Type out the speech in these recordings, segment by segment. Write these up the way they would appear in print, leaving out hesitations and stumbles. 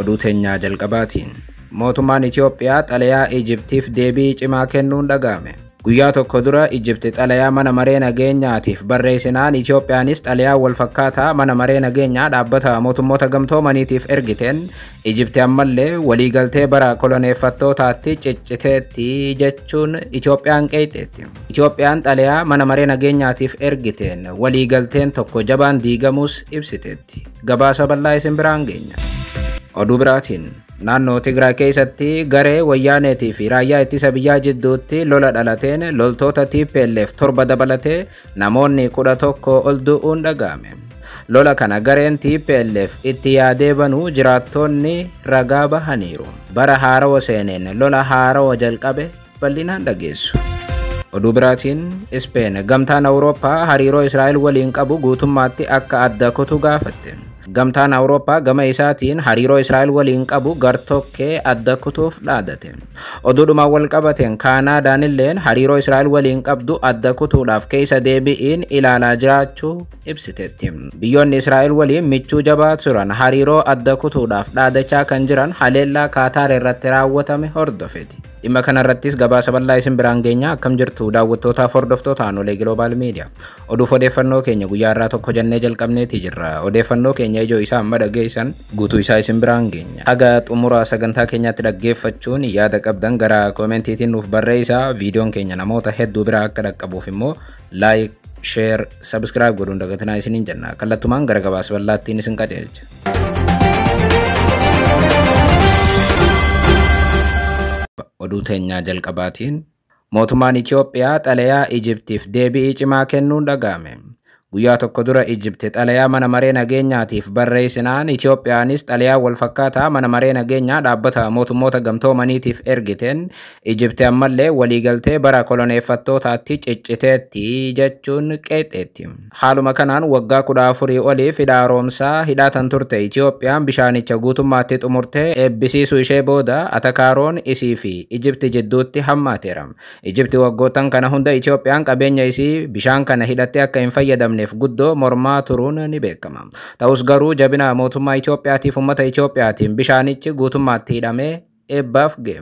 oduu teenyaa jalqabaatiin mootummaan Itoophiyaa xalayaa Ijiptiif deebii cimaa kennuun dhaga'ame. Guyyaa tokko dura Ijipti xalayaa mana maree nageenyaatiif barreessinaan Itoophiyaanis xalayaa wal fakkaataa mana maree nageenyaa dhaabbata mootummoota gamtoomaniitiif ergiteen Ijipti ammallee waliigaltee bara koloneeffattootaatti cicciteetti jechuun Itoophiyaan qeexeetti. Itoophiyaan xalayaa mana maree nageenyaatiif ergiteen waliigalteen tokko jabaan diigamuus ibsiteetti. Gabaasa bal'aa isin biraan geenya. Oduu biraatiin naannoo Tigraay keessatti garee Wayyaaneetii fi raayyaa ittisa biyyaa jidduutti lola dhalateen loltoota TPLF 7 dabalatee namoonni 11 ol du'uun dhaga'ame. Lola kana gareen TPLF itti yaadee banuu jiraattonni ragaa bahaniiru. Bara haarawaa seeneen lola haarawaa jalqabe bal'inaan dhageessu. Oduu biraatiin Ispeen gamtaan Awurooppaa hariiroo Israa'el waliin qabu guutummaatti akka adda kutu gaafatte. Gamtaan Awurooppaa gama isaatiin hariiroo Israa'el waliin qabu gartokkee adda kutuuf dhaadate. Oduudhuma wal qabateen Kaanaadaan illeen hariiroo Israa'el waliin qabdu adda kutuudhaaf keessa deebi'iin ilaalaa jiraachuu ibsiteetti. Biyyoonni Israa'el waliin michuu jabaa turan hariiroo adda kutuudhaaf dhaadachaa kan jiran haleellaa Kaataar irratti raawwatame hordofeeti. Dhimma kanarrattis gabaasa bal'aa isin biraan geenya. Akkam jirtu daawwattootaaf hordoftoota Anolee Global Media. Oduuf odeeffannoo keenya guyyaa irraa tokko jennee jalqabneeti jirra. Odeeffannoo keenya ijoo isaa amma dhageessan guutuu isaa isin biraan geenya. Haga xumura sagantaa keenyaatti dhaggeeffachuun yaada qabdan gara koomentiitiin nuuf barreessaa. Viidiyoon keenya namoota hedduu biraa akka dhaqqabuuf immoo like, share, subscribe godhuun dagatinaa isiniin jenna. Kallattumaan gara gabaasa bal'aattiin isin qajeelcha. Oduu teenyaa jalqabaatiin mootummaan Itoophiyaa xalayaa Ijiptiif deebii cimaa kennuun dhaga'ame. Guyyaa tokko dura Ijipti xalayaa mana maree nageenyaatiif barreessinaan Itoophiyaanis xalayaa wal fakkaataa mana maree nageenyaa dhaabbata mootummoota gamtoomaniitiif ergiteen Ijipti ammallee waliigaltee bara koloneeffattootaatti cicciteetti jechuun qeexeetti. Haaluma kanaan waggaa 14 oliif hidha haaromsaa hidhaatan turte Itoophiyaan bishaanicha guutummaatti xumurtee eebbisiisuu ishee booda atakaaroon isii fi Ijipti jidduutti hammaateera. Ijipti waggoottan kana hunda Itoophiyaan qabeenya isii bishaan kana hidhattee akka hin fayyadamne guddoo mormaa turuun ni beekama. Ta'us garuu jabina mootummaa Itoophiyaatiif uummata Itoophiyaatiin bishaanichi guutummaatti hidhamee eebbaaf ga'e.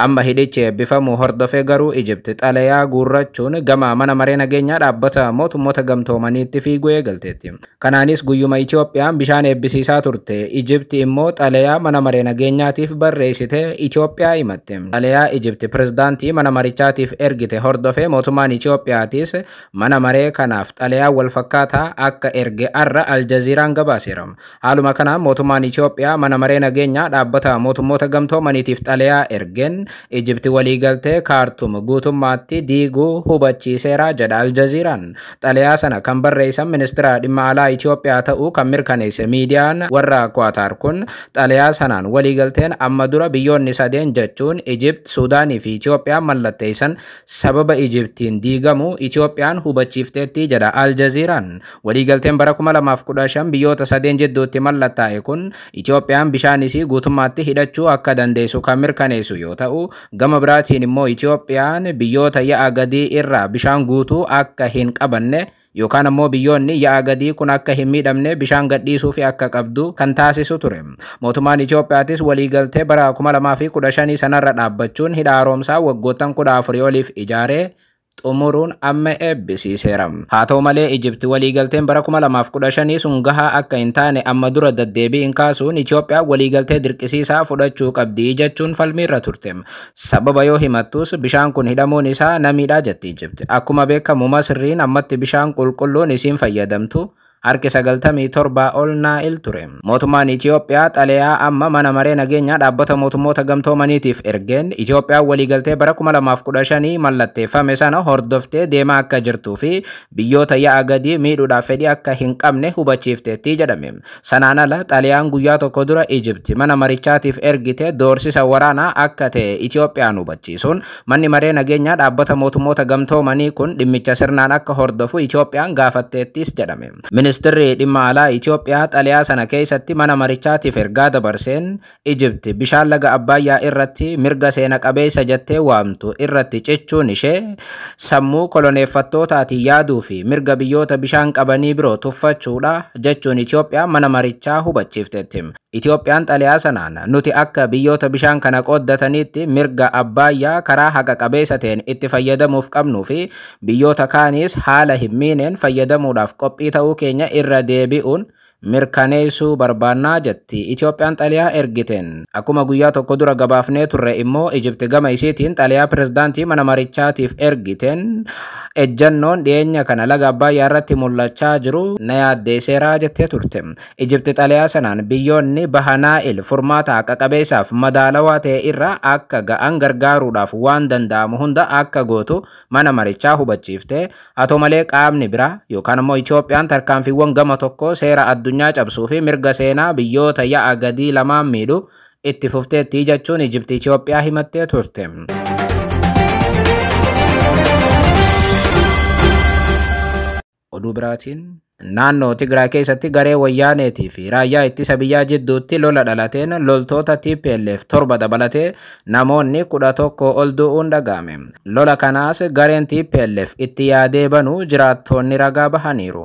Amma hidhichi eebbifamu hordofee garuu Ijipti xalayaa guurrachuun gama mana maree nageenyaa dhaabbata mootummoota gamtoomaniitti fiiguu eegalteetti. Kanaanis guyyuma Itoophiyaan bishaan eebbisiisaa turte Ijipti immoo xalayaa mana maree nageenyaatiif barreessitee Itoophiyaa himatte. Xalayaa Ijipti pirezidaantii mana marichaatiif ergite hordofee mootummaan Itoophiyaatis mana maree kanaaf xalayaa wal fakkaataa akka erge arra Aljaziiraan gabaaseera. Haaluma kanaan mootummaan Itoophiyaa mana maree nageenyaa dhaabbata mootummoota gamtoomanii xalayaa ergen Ijipti waliigaltee Kaartum guutummaatti diiguu hubachiiseera jedha Aljaziiraan. Xalayaa sana kan barreessan ministeera dhimma alaa Itoophiyaa ta'uu kan mirkaneesse miidiyaan warra Qaataar kun xalayaa sanaan waliigalteen amma dura biyyoonni sadeen jechuun Ijipt, Suudaanii fi Itoophiyaan mallatteessan sababa Ijiptiin diigamu Itoophiyaan hubachiifteetti jedha Aljaziiraan. Waliigalteen bara 2015 biyyoota sadeen jidduutti mallattaa'e kun Itoophiyaan bishaan isii guutummaatti hidhachuu akka dandeessu kan mirkaneessu yoo ta'u, gama biraatiin immoo Itoophiyaan biyyoota ya'a gadii irraa bishaan guutuu akka hin qabanne yookaan ammoo biyyoonni ya'a gadii kun akka hin miidhamne bishaan gadhiisuu fi akka qabdu kan taasisu ture. Mootummaan Itoophiyaatis waliigaltee bara 2015 sanarra dhaabbachuun hidha haaromsaa waggoottan 14 oliif ijaaree xumuruun amma eebbisiiseera. Haa ta'u malee Ijipti waliigalteen bara 2015 sun gahaa akka hin taane amma dura deddeebiin kaasuun Itoophiyaa waliigaltee dirqisiisaa fudhachuu qabdi jechuun falmiirra turte. Sababa yoo himattus bishaan kun hidhamuun isaa namiidha jetti Ijipti. Akkuma beekamu Masriin ammatti bishaan qulqulluun isiin fayyadamtu harki 97 ol Naayil ture. Mootummaan Itoophiyaa xalayaa amma mana maree nageenyaa dhaabbata mootummoota gamtoomaniitiif ergeen Itoophiyaa waliigaltee bara 2015 mallatteeffame sana hordoftee deemaa akka jirtuu fi biyyoota ya'a gadii miidhuudhaaf fedhii akka hin qabne hubachiifteetti jedhame. Sanaan ala xalayaan guyyaa tokko dura Ijipti mana marichaatiif ergite doorsisa waraanaa akka ta'e Itoophiyaan hubachiisuun manni maree nageenyaa dhaabbata mootummoota gamtoomanii kun dhimmicha sirnaan akka hordofu Itoophiyaan gaafatteettis jedhame. Ministeerri dhimma alaa Itoophiyaa xalayaa sana keessatti mana marichaatiif ergaa dabarseen Ijipti bishaan laga Abbayyaa irratti mirga seena qabeessa jettee waamtu irratti cichuun ishee sammuu koloneeffattootaatiin yaaduu fi mirga biyyoota bishaan qabanii biroo tuffachuudha jechuun Itoophiyaa mana marichaa hubachiifteetti. Itoophiyaan xalayaa sanaan nuti akka biyyoota bishaan kana qooddataniitti mirga Abbayyaa karaa haqa qabeessa ta'een itti fayyadamuuf qabnuu fi biyyoota kaanis haala hin miineen fayyadamuudhaaf qophii ta'uu keenya irra deebi'uun mirkaneessuu barbaannaa jetti Itoophiyaan xalayaa ergiteen. Akkuma guyyaa tokko dura gabaafnee turre immoo Ijipti gama isiitiin xalayaa pirezidaantii mana marichaatiif ergiteen ejjannoon dhiyeenya kana laga Abbayyaa irratti mul'achaa jiru na yaaddeesseeraa jettee turte. Ijipti xalayaa sanaan biyyoonni baha Naayil furmaata haqa qabeessaaf madaalawaa ta'e irraa akka ga'an gargaaruudhaaf waan danda'amu hunda akka gootu mana marichaa hubachiifte. Haa ta'u malee qaamni biraa yookaan immoo Itoophiyaan tarkaanfiiwwan gama tokko seera addunyaa cabsuu fi mirga seenaa biyyoota ya'a gadii lamaan miidhu itti fufteetti jechuun Ijipti Itoophiyaa himattee turte. Oduu biraatiin naannoo Tigraay keessatti garee wayyaaneetii fi raayyaa ittisa biyyaa jidduutti lola dhalateen loltoota TPLF 7 dabalatee namoonni 11 ol du'uun dhaga'ame. Lola kanaas gareen TPLF itti yaadee banuu jiraattonni ragaa bahaniiru.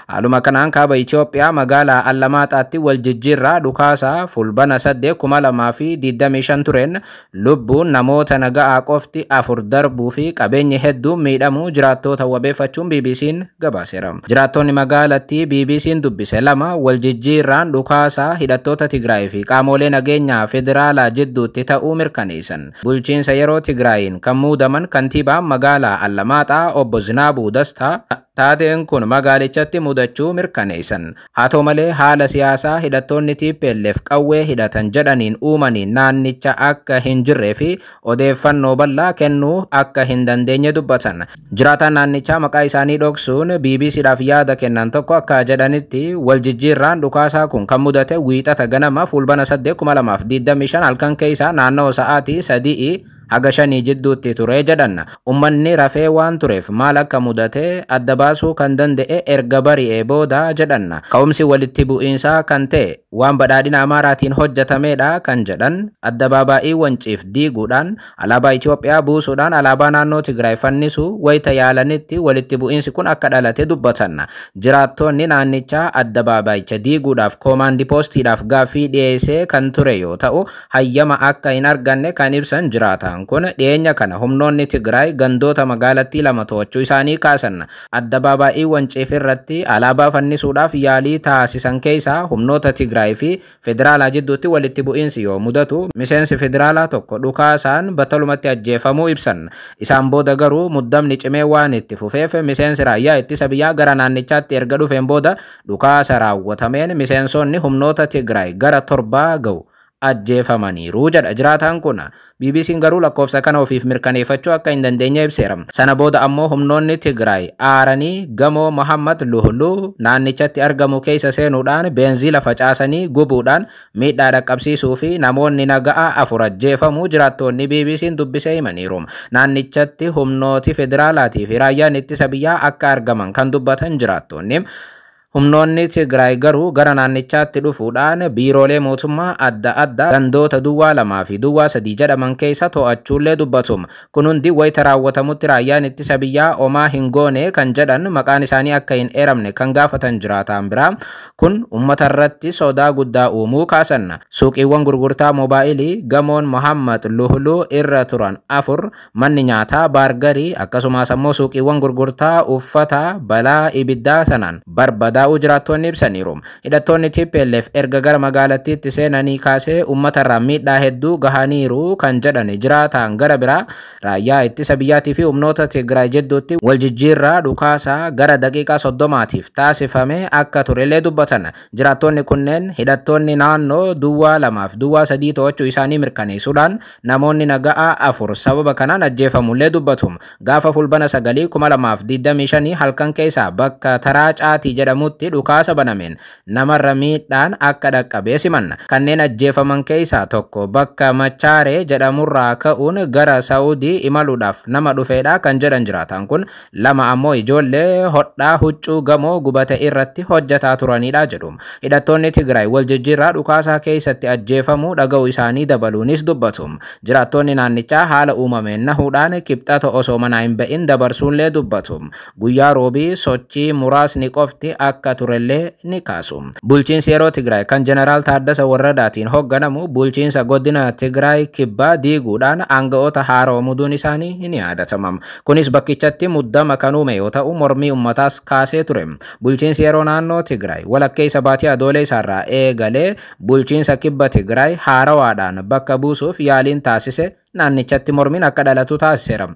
Haaluma kanaan kaaba Itoophiyaa magaalaa Allamaaxaatti waljijjiirraa dhukaasaa fulbana 8,2025 tureen lubbuun namoota naga'aa qofti 4 darbuu fi qabeenyi hedduun miidhamuu jiraattoota wabeeffachuun BBC'n gabaaseera. Jiraattonni magaalatti BBC'n dubbise lama waljijjiirraan dhukaasaa hidhattoota Tigraay fi qaamolee nageenyaa federaalaa jidduutti ta'uu mirkaneessan. Bulchiinsa yeroo Tigraayin kan muudaman kantiibaan magaalaa Allamaaxaa obbo Zinaabuu Dastaa taateen kun magaalichatti mudachuu mirkaneessan. Haa ta'u malee haala siyaasaa hidhattoonni TPLF qawwee hidhatan jedhaniin uumaniin naannicha akka hin jirree fi odeeffannoo bal'aa kennuu akka hin dandeenye dubbatan. Jiraataan naannichaa maqaa isaanii dhoksuun BBC'dhaaf yaada kennan tokko akka jedhanitti waljijjiirraan dhukaasaa kun kan mudate wiixata ganama fulbana 8,2025 halkan keessaa naannoo sa'aatii 3 haga 5 jidduutti ture jedhan. Ummanni rafee waan tureef maal akka mudate adda baasuu kan danda'e erga bari'ee booda jedhan. Ka'umsi walitti bu'iinsaa kan ta'e waan badhaadhina Amaaraatiin hojjetameedha kan jedhan. Addabaabaa'ii Wanciif diiguudhaan alaabaa Itoophiyaa buusuudhaan alaabaa naannoo Tigraay fannisuu wayita yaalanitti walitti bu'iinsi kun akka dhalate dubbatan. Jiraattonni naannichaa addabaabaa'icha diiguudhaaf koomaandii poostiidhaaf gaaffii dhiyeessee kan ture yoo ta'u hayyama akka hin arganne kan ibsan jiraatan kun dhiyeenya kana humnoonni Tigraay gandoota magaalattii lama to'achuu isaanii kaasan. Addabaabaa'ii Wanciif irratti alaabaa fannisuudhaaf yaalii taasisan keessaa humnoota Tigraay fi federaalaa jidduutti walitti bu'iinsi yoo mudatu miseensi federaalaa tokko dhukaasaan battalumatti ajjeefamuu ibsan. Isaan booda garuu muddamni cimee waan itti fufeef miseensi raayyaa ittisa biyyaa gara naannichaatti erga dhufeen booda dhukaasa raawwatameen miseensonni humnoota Tigraay gara 7 ga'u ajjeefamaniiru jedha jiraataan kun. BBC'n garuu lakkoofsa kana ofiif mirkaneeffachuu akka hin dandeenye ibseera. Sana booda ammoo humnoonni Tigraay aaranii gamoo Mohammad Luhlu naannichatti argamu keessa seenuudhaan beenziila facaasanii gubuudhaan miidhaa dhaqqabsiisuu fi namoonni naga'aa 4 ajjeefamuu jiraattonni BBC'n dubbisee himaniiru. Naannichatti humnooti federaalaatii fi raayyaan ittisa biyyaa akka argaman kan dubbatan jiraattonni. Humnoonni Tigraay garuu gara naannichaatti dhufuudhaan biiroolee mootummaa adda addaa gandoota duwwaa 2 fi duwwaa 3 jedhaman keessa to'achuullee dubbatu. Kun hundi wayita raawwatamutti raayyaan ittisa biyyaa omaa hin goone kan jedhan maqaan isaanii akka hin eeramne kan gaafatan jiraataan biraa kun uummata irratti sodaa guddaa uumuu kaasan. Suuqiiwwan gurgurtaa moobaayilii gamoon Mohammad Luhlu irra turan 4 manni nyaataa baargarii akkasumas ammoo suuqiiwwan gurgurtaa uffataa balaa ibiddaa sanaan barbada jiraattonni ibsaniiru. Hidhattoonni TPLF erga gara magaalattiitti seenanii kaasee uummata irraa miidhaa hedduu gahaniiru kan jedhan jiraataan gara biraa raayyaa ittisa biyyaatii fi humnoota Tigraay jidduutti waljijjiirraa dhukaasaa gara daqiiqaa 30tiif taasifame akka turellee dubbatan. Jiraattonni kunneen hidhattoonni naannoo duwwaa 2 fi duwwaa 3 to'achuu isaanii mirkaneessuudhaan namoonni naga'aa 4 sababa kanaan ajjeefamullee dubbatu. Gaafa fulbana 9,2025 halkan keessaa bakka taraa caatii jedhamu jedhamutti dhukaasa banameen namarra miidhaan akka dhaqqabee simanna. Kanneen ajjeefaman keessaa tokko bakka Machaaree jedhamurraa ka'uun gara Saa'udii imaluudhaaf nama dhufeedha kan jedhan jiraataan kun. Lama ammoo ijoollee hodhaa huccuu gamoo gubate irratti hojjetaa turanidha jedhu. Hidhattoonni Tigraay wal jijjiirraa dhukaasaa keessatti ajjeefamuu dhaga'uu isaanii dabaluunis dubbatu. Jiraattonni naannichaa haala uumameen nahuudhaan kibxata osoo manaa hin ba'in dabarsuunlee dubbatu. Guyyaa roobii sochii muraasni qofti akka turellee ni kaasu. Bulchiinsi yeroo Tigraay kan Jeneraal Taaddasa Warradaatiin hoogganamu bulchiinsa godina Tigraay kibbaa diiguudhaan aanga'oota haaraa muuduun isaanii ni yaadatama. Kunis bakkichatti muddama kan uume yoo ta'u mormii uummataas kaasee ture. Bulchiinsi yeroo naannoo Tigraay walakkeessa baatii Adoolessa isaarraa eegalee bulchiinsa kibba Tigraay haarawaadhaan bakka buusuuf yaaliin taasise naannichatti mormiin akka dhalatu taasiseera.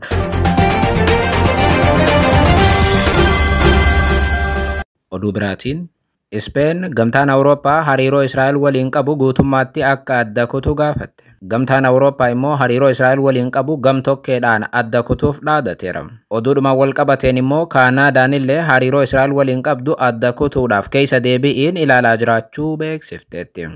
Oduu biraatiin Speen gamtaan Awurooppaa hariiroo Israa'el waliin qabu guutummaatti akka adda kutu gaafatte. Gamtaan Awurooppaa immoo hariiroo Israa'el waliin qabu gamtokkeedhaan adda kutuuf dhaadateera. Oduudhuma wal qabateen immoo Kaanaadaan illee hariiroo Israa'el waliin qabdu adda kutuudhaaf keessa deebi'iin ilaalaa jiraachuu beeksifteetti.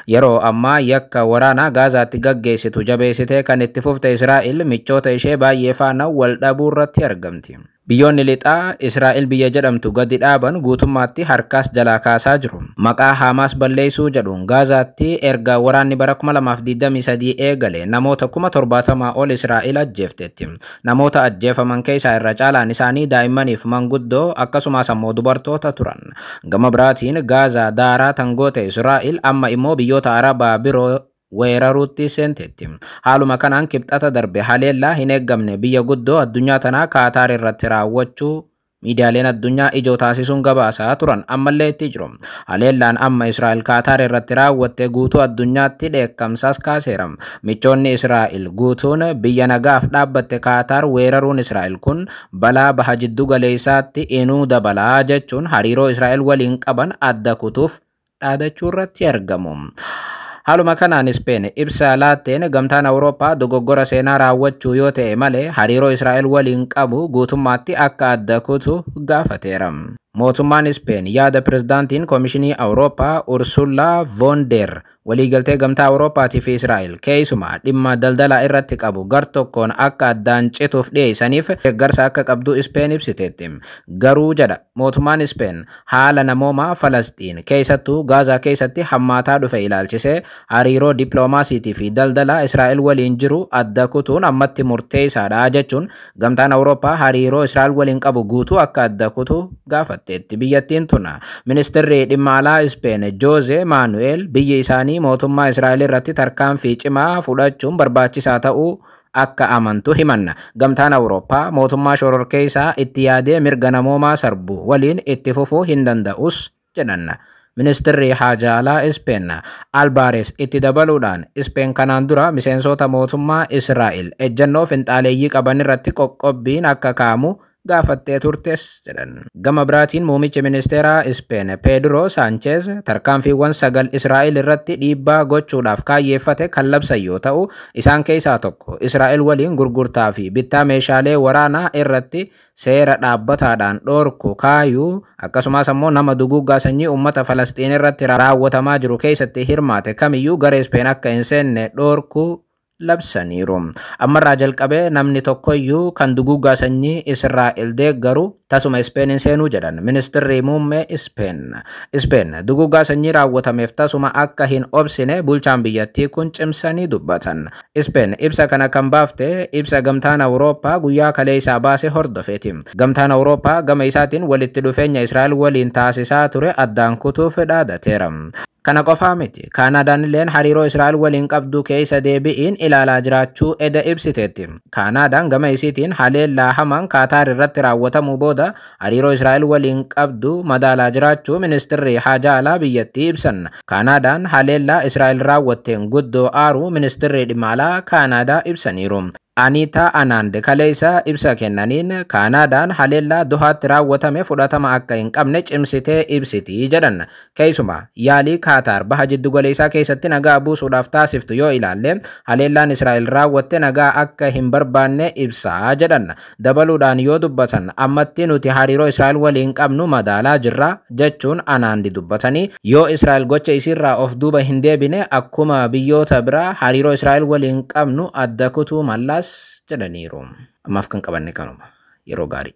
Yeroo ammaa yakka waraanaa Gaazaatti gaggeessitu jabeessitee kan itti fufte Israa'el michoota ishee baay'ee faana wal dhabuu irratti argamti. Biyyoonni lixaa Israa'el biyya jedhamtu gadi dhaaban guutummaatti harkaas jalaa kaasaa jiru. Maqaa Hamaas balleessuu jedhuun Gaazaatti erga waraanni bara 2023 eegale namoota 70,000 ol Israa'el ajjeefteetti. Namoota ajjeefaman keessaa irra caalaan isaanii daa'immaniif manguddoo akkasumas ammoo dubartoota turan. Gama biraatiin Gaazaa daaraa tangoote Israa'el amma immoo biyyoota Arabaa biroo weeraruutti seenteetti. Haaluma kanaan kibxata darbe haleellaa hin eeggamne biyya guddoo addunyaa tanaa Kaataar irratti raawwachuu miidiyaaleen addunyaa ijoo taasisuun gabaasaa turan ammallee itti jiru. Haleellaan amma Israa'el Kaataar irratti raawwatte guutuu addunyaatti dheekkamsaas kaaseera. Michoonni Israa'el guutuun biyya nagaaf dhaabbatte Kaataar weeraruun Israa'el kun balaa baha jiddu galeessaatti inuu dabalaa jechuun hariiroo Israa'el waliin qaban adda kutuuf dhaadachuu irratti argamu. Haaluma kanaan Speen ibsa laatteen gamtaan Awurooppaa dogoggora seenaa raawwachuu yoo ta'e malee hariiroo Israa'el waliin qabu guutummaatti akka adda kutu gaafateera. Mootummaan Speen yaada pirezidaantiin Koomishinii Awurooppaa Ursula von der waliigaltee gamtaa Awurooppaatii fi Israa'el keessumaa dhimma daldalaa irratti qabu gar tokkoon akka addaan cituuf dhiyeessaniif deeggarsa akka qabdu Speen ibsiteetti. Garuu jedha mootummaan Speen haala namoomaa Falasxiin keessattuu Gaazaa keessatti hammaataa dhufe ilaalchisee hariiroo dippiloomaasiitii fi daldalaa Israa'el waliin jiru adda kutuun ammatti murteessaadha jechuun gamtaan Awurooppaa hariiroo Israa'el waliin qabu guutuu akka adda kutu gaafatteetti. Biyyattiin tuna ministeerri dhimma alaa Speen Jose Manuel biyyi isaanii mootummaa Israa'el irratti tarkaanfii cimaa fudhachuun barbaachisaa ta'uu akka amantu himanna. Gamtaan Awurooppaa mootummaa shororkeessaa itti yaadee mirga namoomaa sarbu waliin itti fufuu hin danda'us jedhanna. Ministeerri haajaa alaa Speen Albares itti dabaluudhaan Speen kanaan dura miseensota mootummaa Israa'el ejjennoo finxaaleeyyii qaban irratti qoqqobbiin akka kaamu gaafattee turtes jedhan. Gama biraatiin muumichi ministeeraa Speen Pedro Sanchez tarkaanfiiwwan 9 Israa'el irratti dhiibbaa gochuudhaaf kaayyeeffate kan labsan yoo ta'u isaan keessaa tokko Israa'el waliin gurgurtaa fi bittaa meeshaalee waraanaa irratti seera dhaabbataadhaan dhoorku kaayuu akkasumas ammoo nama duguuggaa sanyii uummata Falasxiin irratti raawwatamaa jiru keessatti hirmaate kamiyyuu gara Speen akka hin seenne dhoorku labsaniiru. Ammarraa jalqabee namni tokkoyyuu kan duguuggaa sanyii Israa'el deeggaru tasuma Speen hin seenuu jedhan ministeerri muummee Speen. Speen duguuggaa sanyii raawwatameef tasuma akka hin obsine bulchaan biyyattii kun cimsanii dubbatan. Speen ibsa kana kan baafte ibsa gamtaan Awurooppaa guyyaa kaleessaa baase hordofeeti. Gamtaan Awurooppaa gama isaatiin walitti dhufeenya Israa'el waliin taasisaa ture addaan kutuuf dhaadateera. Kana qofaa miti. Kaanaadaan illeen hariiroo Israa'el waliin qabdu keessa deebi'iin ilaalaa jiraachuu eda ibsiteetti. Kaanaadaan gama isiitiin haleellaa hamaan Kaataar irratti raawwatamuu booda hariiroo Israa'el waliin qabdu madaalaa jiraachuu ministeerri haajaa alaa biyyattii ibsan. Kaanaadaan haleellaa Israa'el raawwatteen guddoo aaruu ministeerri dhimma alaa Kaanaadaa ibsaniiru. Anita Anand kaleessa ibsa kennaniin Kaanaadaan haleellaa Dohaatti raawwatame fudhatama akka hin qabne cimsitee ibsiti jedhan. Keessumaa yaalii Kaataar baha jiddu galeessaa keessatti nagaa buusuudhaaf taasiftu yoo ilaalle haleellaan Israa'el raawwatte nagaa akka hin barbaanne ibsaa jedhan. Dabaluudhaan yoo dubbatan ammatti nuti hariiroo Israa'el waliin qabnu madaalaa jirra jechuun Anand dubbatanii yoo Israa'el gocha isiirraa of duuba hin deebine akkuma biyyoota biraa hariiroo Israa'el waliin qabnu adda kutuu mallaas jedhaniiru. Ammaaf kan qabanne kanuma. Yeroo gaarii.